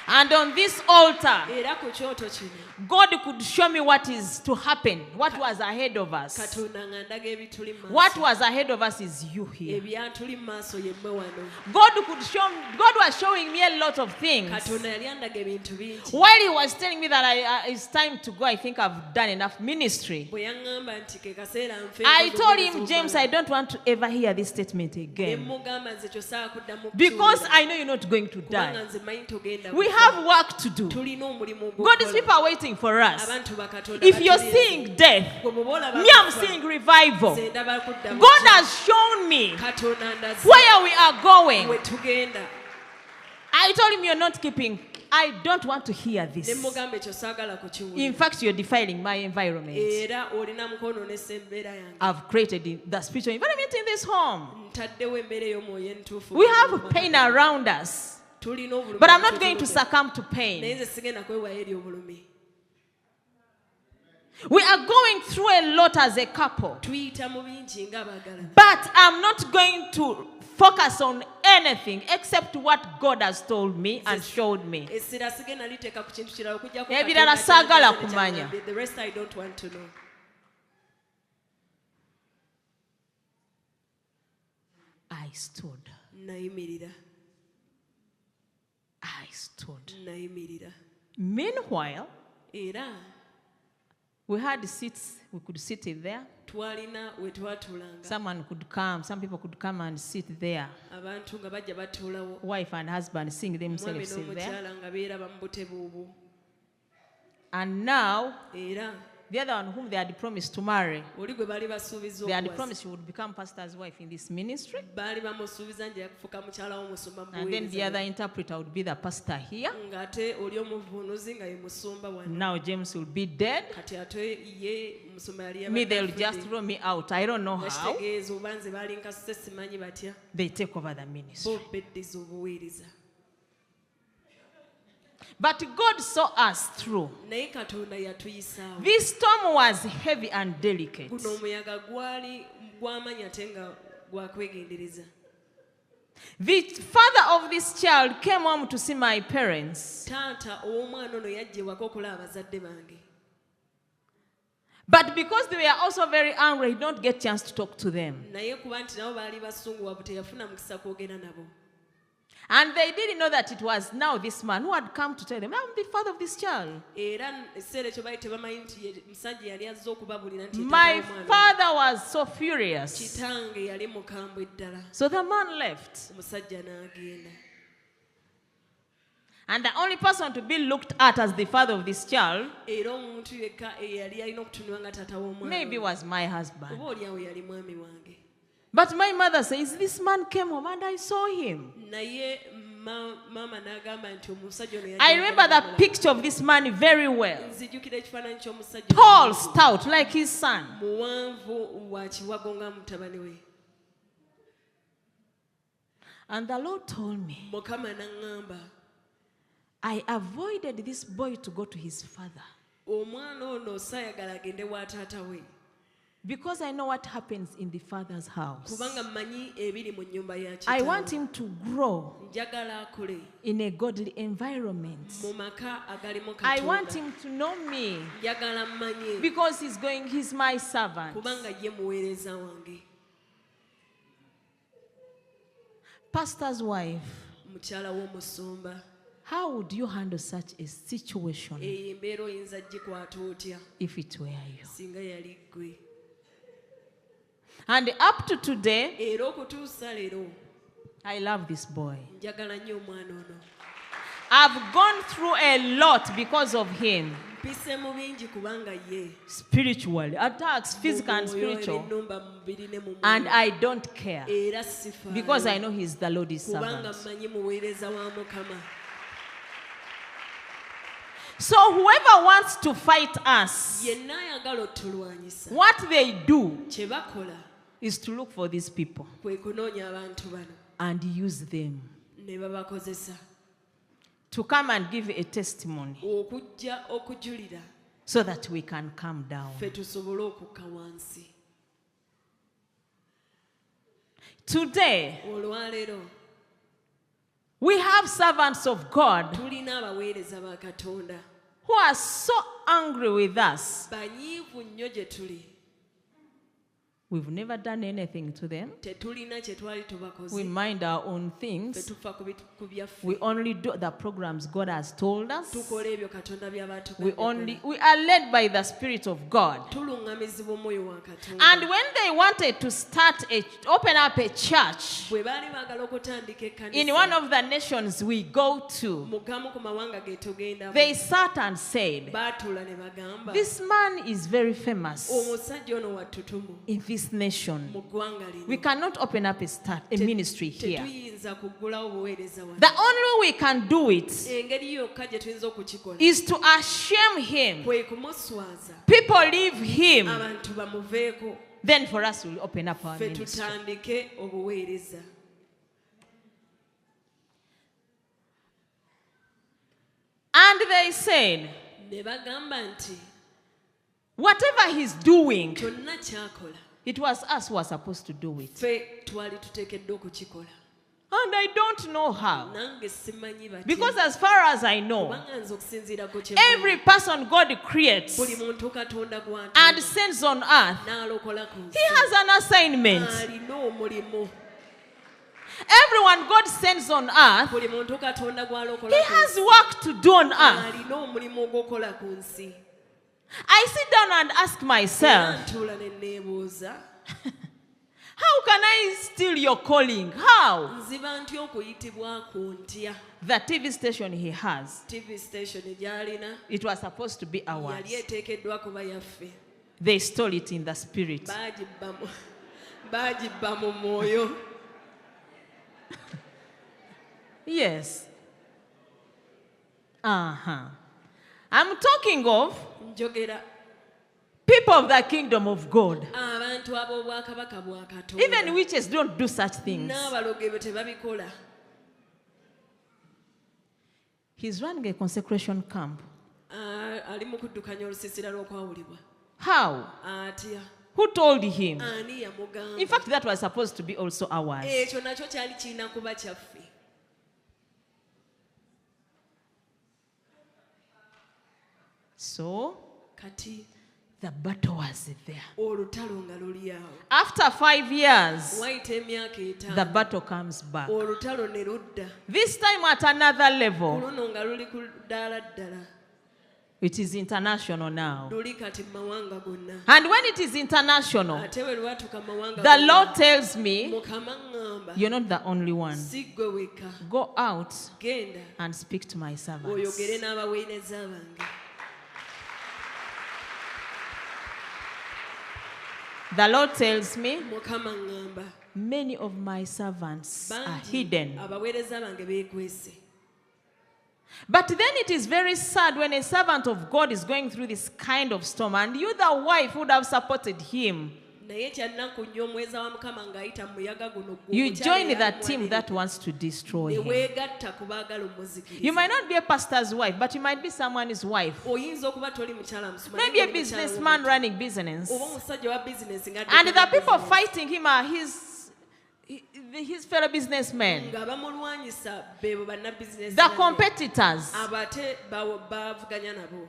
And on this altar, era ku kyoto kino God could show me what is to happen, what was ahead of us. katonda nga ndaga ebituli mu What maaso. was ahead of us is you here. ebyatuli mu maaso yemmwe wano. God was showing me a lot of things. katonda yali andaga ebintu bingi. While he was telling me that it's time to go, I think I've done enough ministry. bwe yaŋŋamba nti ke kaseera nfe I nkoze told obuweereza him, James, I obumala. don't want to ever hear this statement ne again. mugamba nze kyosaa kuddamu Because kukiwulira. I know you're not going to kubanga die. nze manyi togenda We kufa. have work to do. tulina omulimu God's ogw'okukola. people are waiting for us. abantu bakatonda If you're batulinze. seeing death, Gwe bw'oba olaba me, I'm kufa, seeing revival. nze ndaba kuddamu God kufa. has shown me katonda ndaze where we are going. we tugenda. I told him, you're not keeping. I don't want to hear ne this. mugamba ekyo saagala kukiwulira. In fact, you're defiling my environment. era olina mukonoonesa embeera yange. I've created the spiritual environment in this home. ntaddewo embeera ey'omwoyo entuufu. We have pain around us, tulina obulumi but I'm not going to obutulumye. succumb to naye pain. nze sigenda kwewaayo eri obulumi. We are going through a lot as a couple. tuyita mu bingi ng'abaagalana. But I'm not going to focus on anything except what God has told me and showed me. essira sigenda liteeka ku kintu kirala okuggyako Ebirala Katonda saagala ky'agambye, kumanya. the rest I don't want to know. I stood. Nayimirira. I stood. Nayimirira. Meanwhile, Era we had seats. We could sit in there. twalina we twatuulanga. Someone could come. Some people could come and sit there. Abantu nga bajja batuulawo. Wife and husband seeing Omwami themselves sit there. n'omukyala nga beeraba mu butebe obwo. And now, Era the other one whom they had promised to marry, oli gwe baali basuubiza they had okuwasa. promised she would become pastor's wife in this ministry. Baali bamusuubiza nti yakufuuka mukyala w'omusumba mu And then the buweereza other interpreter would be the pastor here. ng'ate oli omuvuunuzi nga ye musumba wano. Now James will be dead. Kati ate ye musumba yali Me, they'll yabadde just afudde. throw me out. I don't know how. Nakitegeeza oba nze baali nkasuse simanyi batya. They take over the ministry. Bo beddiza obuweereza. But God saw us through. Naye Katonda yatuyisaawo. This storm was heavy and delicate. Guno omuyaga gwali gw'amanyi ate nga gwakwegendereza. The father of this child came home to see my parents. Taata ow'omwana ono yajja ewaka okulaba abazadde bange. But because they were also very angry, he did not get a chance to talk to them. Naye kuba nti nabo baali basunguwavu teyafuna mukisa kwogera nabo. And they didn't know that it was now this man who had come to tell them, I'm the father of this child. Era ekiseera ekyo baali tebamanyi nti musajja yali azze okubabuulira nti My taata w'omwana. father was so furious. Kitange yali mukambwe ddala. So the man left. Omusajja n'agenda. And the only person to be looked at as the father of this child Era omuntu yekka eyali alina okutunulwa nga taata w'omwana. maybe was my husband. Oba oliawo yali mwami wange. But my mother says, this man came home and I saw him. Naye maama n'agamba nti omusajja ono I remember the picture of this man very well. nzijjukira ekifaananyi ky'omusajja Tall, stout, like his son. muwanvu wa kiwago nga mutabani we. And the Lord told me, Mukama n'aŋŋamba I avoided this boy to go to his father omwana ono saayagala agende wa taata we because I know what happens in the father's house. kubanga mmanyi ebiri mu nnyumba ya I kitaawe. want him to grow Njagala akule in a godly environment. mu maka agalimu I want Katonda. him to know me Njagala mmanye because he's my servant. kubanga ye muweereza wange. Pastor's wife, Mukyala w'omusumba. how would you handle such a situation Eyo embeera oyinza gikwata otya if it were you? singa yali ggwe. And up to today, Era okutuusa leero I love this boy. njagala nnyo omwana ono. I've gone through a lot because of him. Mpise mu bingi kubanga ye. Spiritually, attacks, physical and Mu mwoyo, spiritual. ebinnumba mu mubiri ne mu mwoyo. And I don't care Era sifaayo because I know he's the Lord's kubanga servant. mmanyi muweereza wa Mukama. So whoever wants to fight us, Yenna ayagala otulwanyisa. what they do Kye bakola is to look for these people kwe kunoonya abantu bano and use them ne babakozesa to come and give a testimony okujja okujulira so that we can come down. ffe tusobole okukka wansi. Today, Olwaleero we have servants of God tulina abaweereza ba Katonda who are so angry with us. banyiivu nnyo gye tuli. We've never done anything to them. Tetulina kye twali We tubakoze. mind our own Ffe things. tufa ku byaffe. We only do the programs God has told us. Tukola ebyo Katonda by'aba We are led by the Spirit of God. tuluŋŋamizibwa omwoyo wa Katonda. And when they wanted to open up a church Bwe baali baagala okutandika in one ekkanisa of the nations we go to, mu gamu ku mawanga ge tugendamu, they sat and said, baatula ne bagamba this man is very famous omusajja ono wattutumu in this nation. mu ggwanga lino. We cannot open up a ministry here. Tetuyinza kuggulawo buweereza wano. The only way we can do it Engeri yokka gye tuyinza okukikola is to ashame him. kwe kumuswaza, People leave him. abantu bamuveeko, Then for us, we'll open up our ffe ministry. tutandike obuweereza. And they said, Ne bagamba nti Whatever he's doing, kyonna ky'akola it was us who were supposed to do it. ffe twali tuteekeddwa okukikola And I don't know how. nange simanyi batya Because as far as I know, kubanga nze okusinziirako kye every person God creates buli muntu katonda gw'atonda and sends on earth, n'alokola ku nsi he has an assignment. alina omulimu Everyone God sends on earth, buli muntu katonda gw'alokola he ku has nsi work to do on earth. alina omulimu ogw'okola ku nsi I sit down and ask era myself, ntuula ne neebuuza how can I steal your calling? How? nziba ntya okuyitibwako ntya The TV station he has, tv station gy'alina it was supposed to be ours. yali eteekeddwa kuba yaffe They stole it in the spirit. baagibba mu mwoyo Yes. I'm talking of njogera people of the kingdom of God. abantu ab'obwakabaka bwa Even katonda witches don't do such things. n'abaloge be tebabikola He's running a consecration camp. Ali mu kuddukanya olusiisira lw'okwawulibwa How? atya Who told him? ani yamugamba In fact, that was supposed to be also ours. ekyo nakyo kyali kirina kuba kyaffe So, kati the battle was there. olutalo nga luli awo After 5 years, wayita emyaka the etaano battle comes back. olutalo ne ludda This time at another level. luno nga luli ku ddaala ddala It is international now. luli kati mu mawanga gonna And when it is international, ate bwe lwatuuka mu mawanga the Lord tells me, mukama ŋŋamba you're not the only one. si ggwe weka Go out genda and speak to my servants. oyogere n'abaweereza bange The Lord tells me, mukama ŋŋamba many of my servants are bangi hidden. abaweereza bange beekwese But then it is very sad when a servant of God is going through this kind of storm and you, the wife, would have supported him. naye kyannaku nnyo omweza wa mukama ng'ayita mu muyaga guno You join the team that wants to destroy ne him. weegatta ku baagala You omuzikiriza might not be a pastor's wife, but you might be someone's wife. oyinza okuba toli mukyala musuma Maybe a businessman running business. oba omusajja wa bizinesi And the people fighting him are his fellow businessmen, nga bamulwanyisa beebo bannabizinesi the competitors. abo ate bavuganya nabo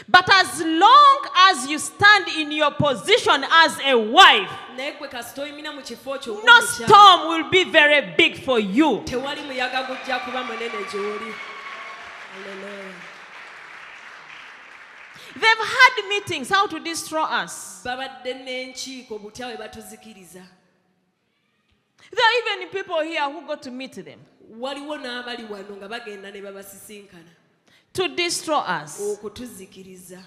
But as long as you stand in your position as a wife, naye gwe kasita oyimira mu kifo kyo no storm will be very big for you. tewali muyaga gujja kuba munene gy'oli Hallelujah. They've had meetings how to destroy us. babadde n'enkiiko butya bwe batuzikiriza There are even people here who go to meet them waliwo n'abali wano nga bagenda ne babasisinkana to destroy us. okutuzikiriza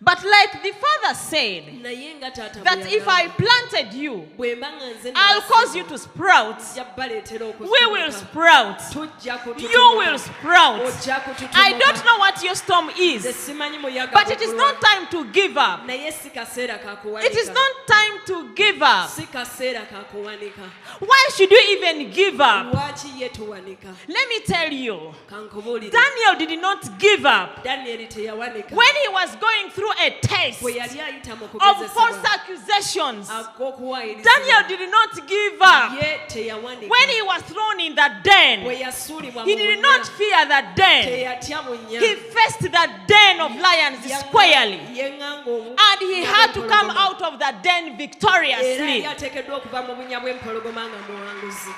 But like the father said, naye nga taata that if I planted you, bwe mba nga nze I'll cause you to sprout. nja baleetera We will sprout. tujja You will sprout. ojja I don't know what your storm nze is, simanyi muyaga but it is not time to give up. naye si kaseera kakuwanika It is not time to give up. si kaseera kakuwanika Why should you even give up? lwaki ye tuwanika Let me tell you, kankubuulire Daniel did not give up. danyeri teyawanika When he was going through a test bwe yali ayita mu of false kugezesebwa accusations, ag'okuwaayiriza Daniel did not give up. ye teyawanika When he was thrown in the den, bwe yasuulibwa he mu did bunnya, not fear the den. teyatya bunnya He faced the den of lions squarely. yeŋŋanga obu And he had to come out of the den era victoriously. yali ateekeddwa okuva mu bunnya bw'empologoma nga muwanguzi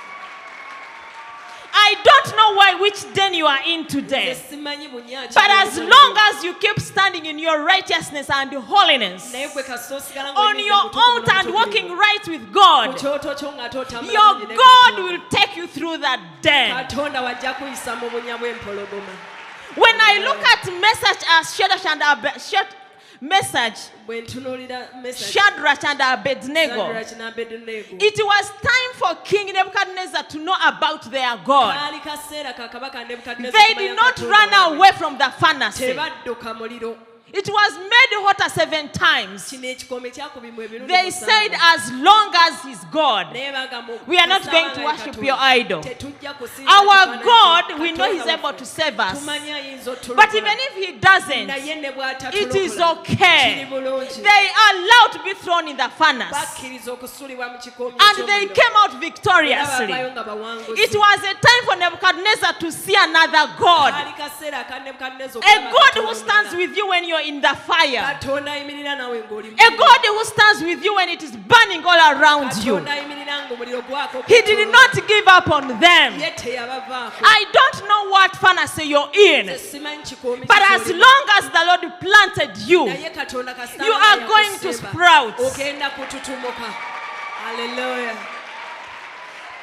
I don't know which den you are in today. simanyi bunnya ki But as long as you keep standing in your righteousness and holiness, naye gwe kasita osigala on your altar and walking right with ku God, kyoto kyo ng'ate otambula your bulungi ne God Katonda. will take you through that den. katonda wajja kuyisa mu bunnya bw'empologoma When I look at message, bwe ntunuulira message Shadrach and Abednego, Sadraki n'Abednego, it was time for King Nebuchadnezzar to know about their God. kaali kaseera ka kabaka Nebukadneza They kumanya did not Katonda run waabwe. away from the furnace. tebadduka muliro It was made hotter 7 times. kino ekikome kyakubimwa emirundi They said, as long as he's God, we are not going to worship your idol. Our God, we know he's able to save us. But even if he doesn't, it is okay. They are allowed to be thrown in the furnace. And they came out victoriously. It was a time for Nebuchadnezzar to see another God. A God who stands with you when you're in the fire. A God who stands with you when it is burning all around you. He did not give up on them. I don't know what furnace you're in, but as long as the Lord planted you, you are going to sprout. Hallelujah.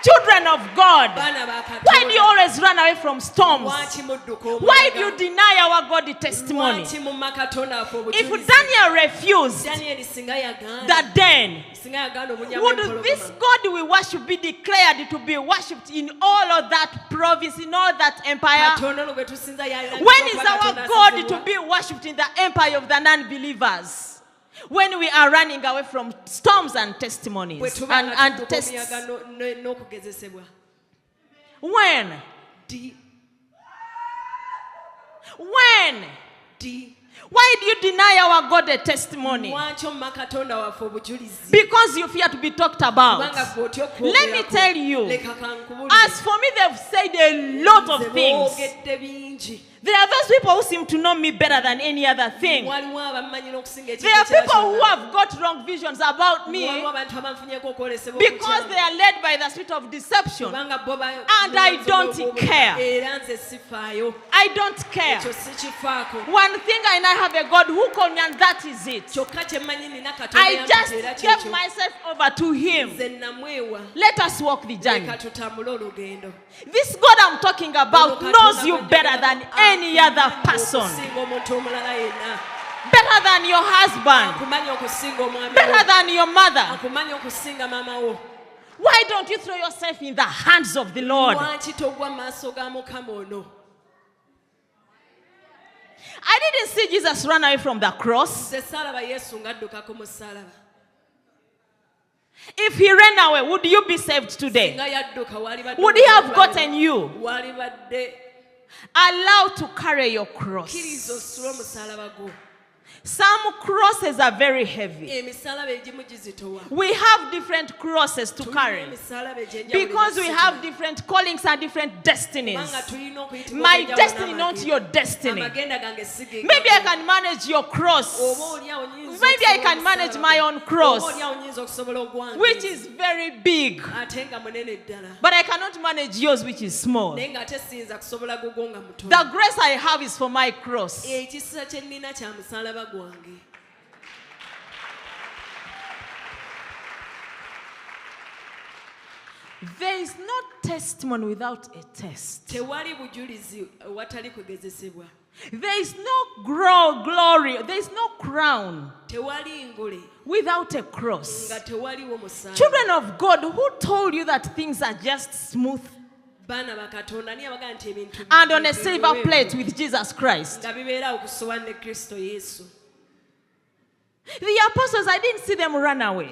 Children of God, why do you always run away from storms? Why do you deny our God the testimony? If Daniel refused, then would this God we worship be declared to be worshipped in all of that province, in all that empire? When is our God to be worshipped in the empire of the non-believers? When we are running away from storms and testimonies and tests. When? When? Why do you deny our God a testimony? Because you fear to be talked about. Let me tell you, as for me, they've said a lot of things. There are those people who seem to know me better than any other thing. There are people who have got wrong visions about me because they are led by the spirit of deception. And I don't care. I don't care. One thing I know, I have a God who called me, and that is it. I just gave myself over to him. Let us walk the journey. This God I'm talking about knows you better than any other person. Better than your husband. Better than your mother. Why don't you throw yourself in the hands of the Lord? I didn't see Jesus run away from the cross. If he ran away, would you be saved today? Would he have gotten you? Allow to carry your cross. Some crosses are very heavy. We have different crosses to carry because we have different callings and different destinies. My destiny, not your destiny. Maybe I can manage your cross. Maybe I can manage my own cross, which is very big. But I cannot manage yours, which is small. The grace I have is for my cross. There is no testimony without a test. There is no glory. There is no crown without a cross. Children of God, who told you that things are just smooth and on a silver plate with Jesus Christ? The apostles, I didn't see them run away.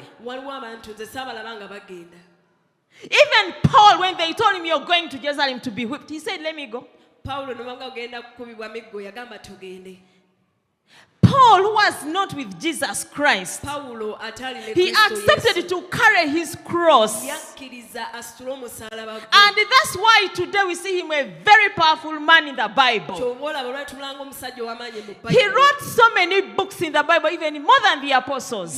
Even Paul, when they told him you're going to Jerusalem to be whipped, he said, let me go. Paul, who was not with Jesus Christ, he accepted to carry his cross. And that's why today we see him a very powerful man in the Bible. He wrote so many books in the Bible, even more than the apostles.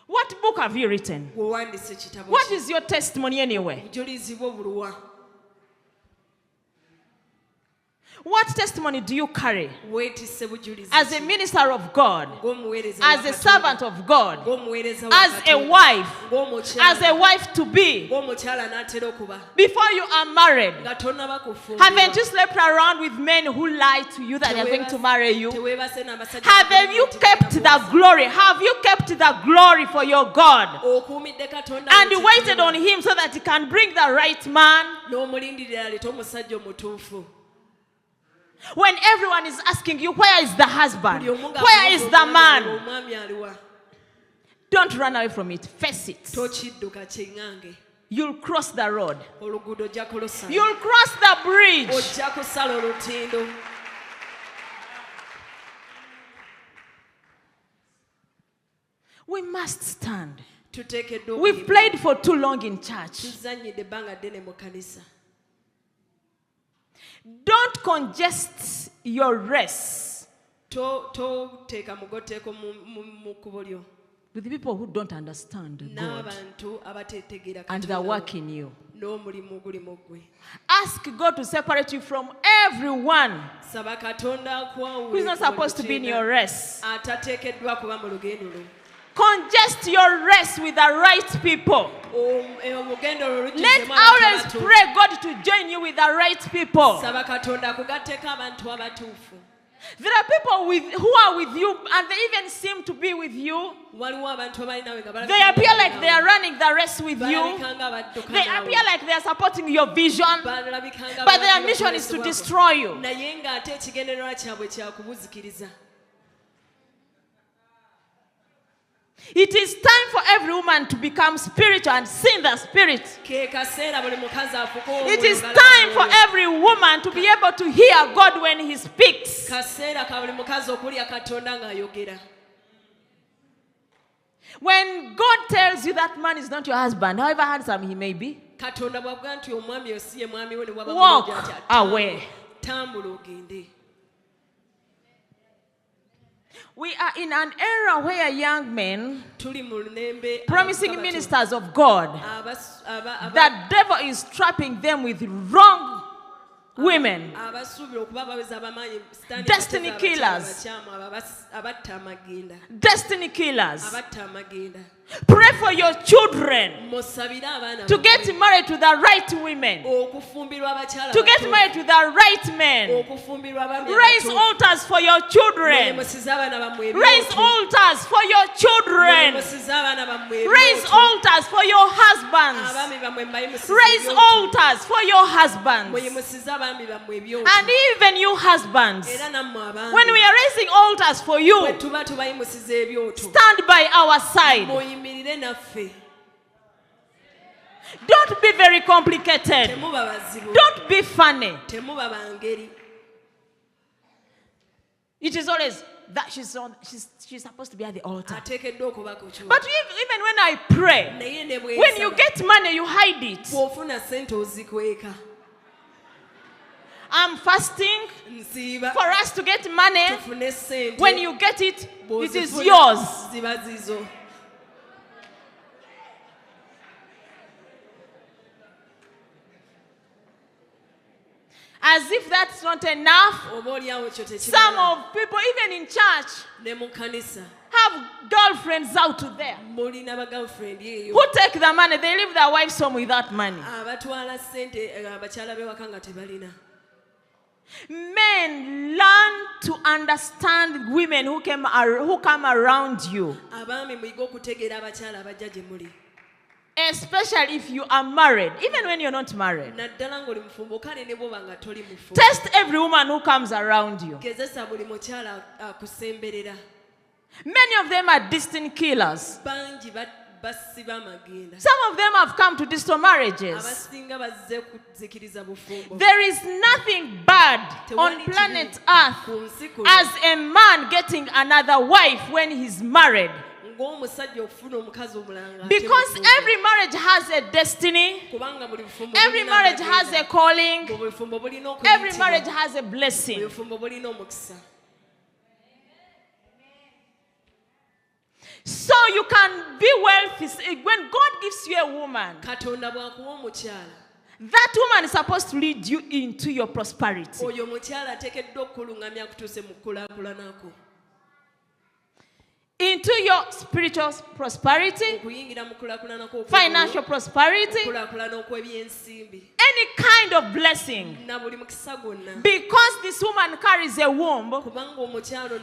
What book have you written? What is your testimony anyway? What testimony do you carry as a minister of God, as a servant of God, as a wife to be? Before you are married, haven't you slept around with men who lie to you that they are going to marry you? Have you kept the glory? Have you kept the glory for your God? And you waited on him so that he can bring the right man? When everyone is asking you, where is the husband? Where is the man? Don't run away from it. Face it. You'll cross the road. You'll cross the bridge. We must stand. We've played for too long in church. Don't congest your race with people who don't understand God and the work in you. Ask God to separate you from everyone who is not supposed to be in your race. Congest your race with the right people. Let always pray God to join you with the right people. There are people who are with you and they even seem to be with you. They appear like they are running the race with you. They appear like they are supporting your vision, but their mission is to destroy you. It is time for every woman to become spiritual and see the Spirit. It is time for every woman to be able to hear God when He speaks. When God tells you that man is not your husband, however handsome he may be, walk away. We are in an era where young men promising ministers of God, the devil is trapping them with wrong women, destiny killers. Destiny killers. Pray for your children to get married to the right women, to get married to the right men. Raise altars for your children. Raise altars for your children. Raise altars for your husbands. Raise altars for your husbands. And even you husbands, when we are raising altars for you, stand by our side. Don't be very complicated. Don't be funny. It is always that she's supposed to be at the altar. But even when I pray, when you get money, you hide it. I'm fasting for us to get money. When you get it, it is yours. As if that's not enough, some of people, even in church, have girlfriends out there who take the money. They leave their wives home without money. Men, learn to understand women who come around you. Especially if you are married, even when you're not married. Test every woman who comes around you. Many of them are destiny killers. Some of them have come to destroy marriages. There is nothing bad on planet Earth as a man getting another wife when he's married. Because every marriage has a destiny, every marriage has a calling, every marriage has a blessing. So you can be wealthy. When God gives you a woman, that woman is supposed to lead you into your prosperity. Into your spiritual prosperity, financial prosperity, any kind of blessing. Because this woman carries a womb,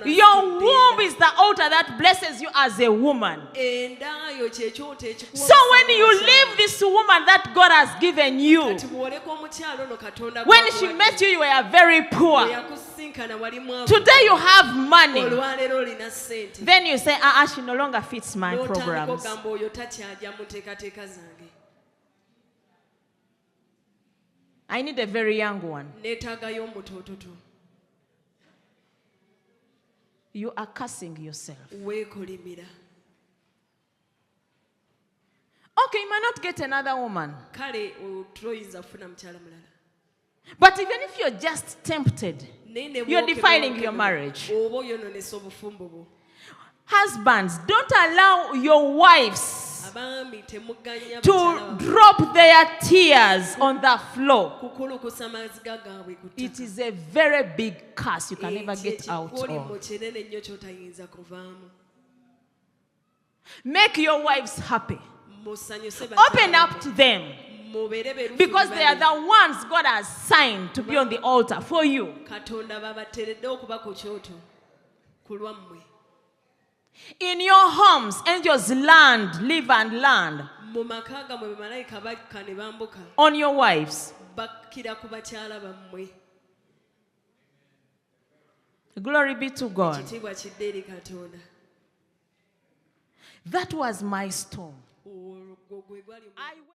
your womb is the altar that blesses you as a woman. So when you leave this woman that God has given you, when she met you, you were very poor. Today you have money. olwaleero olina ssente Then you say, she no longer fits my programs. ogamba oyo takyajja mu nteekateeka zange. I need a very young one. Neetaagayo omutoototo. You are cursing yourself. Weekolimira. Okay, you might not get another woman. Kale toyinza kufuna mukyala mulala. But even if you're just tempted, you're defiling your marriage. oba oyonoonesa obufumbo bwo. Husbands, don't allow your wives Abaami temugganya to bakyala drop their tears on the floor. kukulukusa amaziga gaabwe ku ttaka. It is a very big curse you can never get out Ekikulimu of. kinene nnyo ky'otayinza kuvaamu. Make your wives happy. Musanyuse Open up to them. mubeere beerufu Because they are bali. the ones God has signed to be on the altar for you. Katonda babateredde okuba ku kyoto ku lwammwe. In your homes, angels land, live and land Mu maka gammwe bamalayika bakka ne bambuka on your wives. bakkira ku bakyala bammwe. Glory be to God. Ekitiibwa kidde eri Katonda. That was my storm. Ogwo gwe gwali